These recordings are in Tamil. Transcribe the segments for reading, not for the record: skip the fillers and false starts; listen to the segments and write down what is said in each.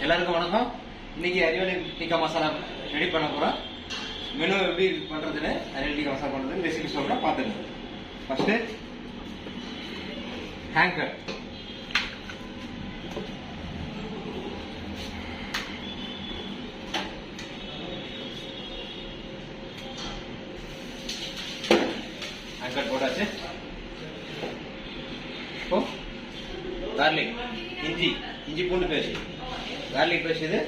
எல்லாருக்கும் வணக்கம். இன்னைக்கு அறிவலை டிக்கா மசாலா ரெடி பண்ண போறோம். மெனு எப்படி பண்றதுன்னு அறிவலை டிக்கா மசாலா பண்றதுன்னு ரெசிபி சொல்றேன், பாத்துங்க. ஃபர்ஸ்ட் ஹேங்கர், ஹேங்கர் போட்டாச்சு. இப்போ கார்லிக், இஞ்சி பூண்டு பேஸ்ட், गार्लिक पेस्ट ಇದೆ.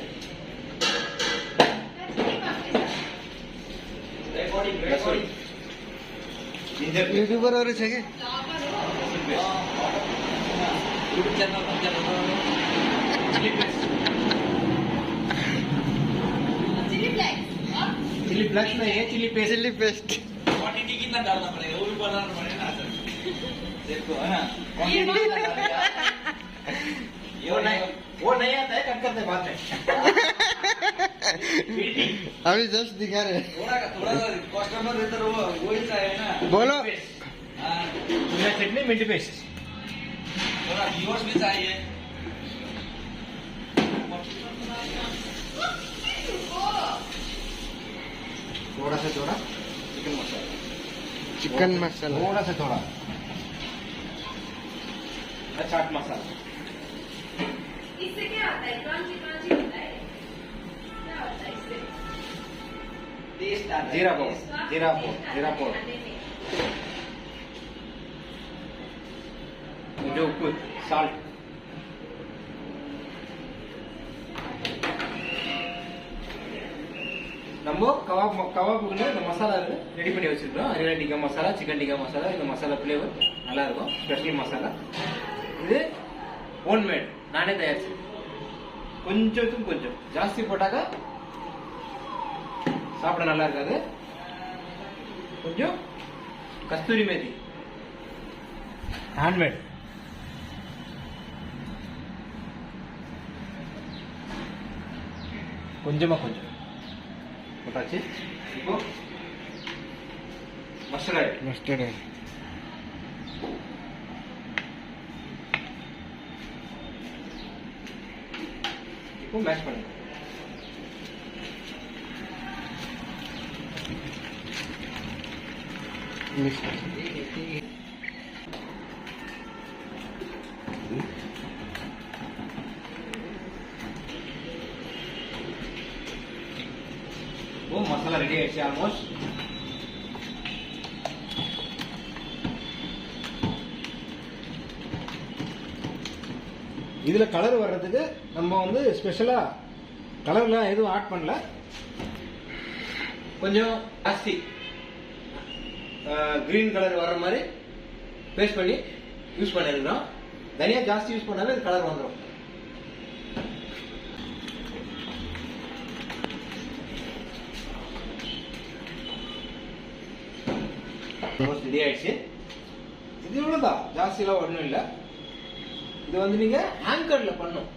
जिंजर यूट्यूबर और છે કે यूट्यूब चैनल पर चिली फ्लेक्स नहीं है, चिली पेस्ट क्वांटिटी कितना डालना पड़ेगा वो भी बनाना पड़ेगा ना सर. देखो है ना, वो नहीं आता है, कट करते बात है. अभी जस्ट दिखा रहे. थोड़ा कस्टमर इधर वो ही है ना. बोलो. पुदीना चटनी, मिंट पेस्ट, थोड़ा व्यूअर्स भी चाहिए. थोड़ा सा चिकन मसाला, थोड़ा सा चाट मसाला. इससे क्या होता है? क्रंची होता है. क्या होता है इससे? टेस्ट आता है. जीरा पाउडर, जो कुछ साल्ट, நம்ம கபாபுக்கு இந்த மசாலா ரெடி பண்ணி வச்சிருக்கோம். அறிவலை டிக்கா மசாலா, சிக்கன் டிக்கா மசாலா. இந்த மசாலா ஃப்ளேவர் நல்லா இருக்கும், ஸ்பெஷல் மசாலா. இது ஹோம்மேட், நானே தயாரிச்சு. கொஞ்சம் ஜாஸ்தி போட்டாக்கா சாப்பிட நல்லா இருக்காது. கொஞ்சம் கஸ்தூரி மேதி, ஹேண்ட்மேட். கொஞ்சம் போட்டாச்சு. இப்போ மஸ்டர்ட் ஆயில் को मैश करना. वो मसाला रेडी है ऑलमोस्ट. இதுல கலர் வர்றதுக்கு நம்ம வந்து ஸ்பெஷலா கலர்லாம் எதுவும் ஆட் பண்ணல. கொஞ்சம் ஜாஸ்தி கிரீன் கலர் வர்ற மாதிரி பேஸ்ட் பண்ணி யூஸ் பண்ணிருக்கோம். தனியா ஜாஸ்தி யூஸ் பண்ணாலும் இது கலர் வந்துடும். ரெடி ஆயிடுச்சு. இது இவ்வளவுதான், ஜாஸ்தியெல்லாம் ஒன்றும் இல்லை. இது வந்து நீங்க ஹேங்கர்ல பண்ணும்.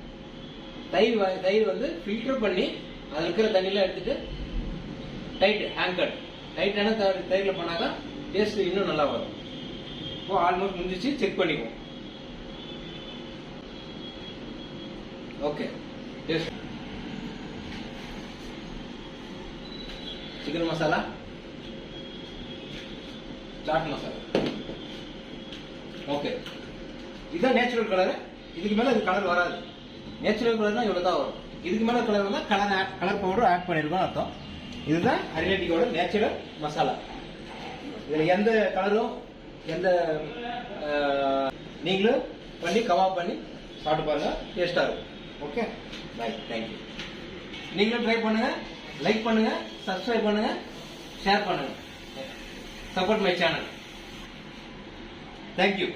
தயிர் வந்து ஃபில்டர் பண்ணி அதுல இருக்கிற தண்ணியெல்லாம் எடுத்துட்டு டைட்டான தயிர்ல பண்ணாக்கா டேஸ்ட் இன்னும் நல்லா வரும். இப்போ ஆல்மோஸ்ட் முடிஞ்சிச்சு, செக் பண்ணிக்குவோம். Okay, taste chicken masala, chaat masala. Okay, இதுதான் நேச்சுரல் கலர். இதுக்கு மேல இது கலர் வராது. நேச்சுரல் கலர் தான் இவ்வளவு தான் வரும். இதுக்கு மேல கலர் வந்தா கலர் பவுடர் ஆட் பண்ணிருக்கோம் அர்த்தம். இதுதான் அறிவலை டிக்காவோட நேச்சுரல் மசாலா. இதுல எந்த கலரும் நீங்களும் பண்ணி கபாப் பண்ணி சாப்பிட்டு பாருங்க, டேஸ்டா இருக்கும். Okay, bye, thank you. நீங்களும் ட்ரை பண்ணுங்க, லைக் பண்ணுங்க, சப்ஸ்கிரைப் பண்ணுங்க, ஷேர் பண்ணுங்க. Support my channel. தேங்க்யூ.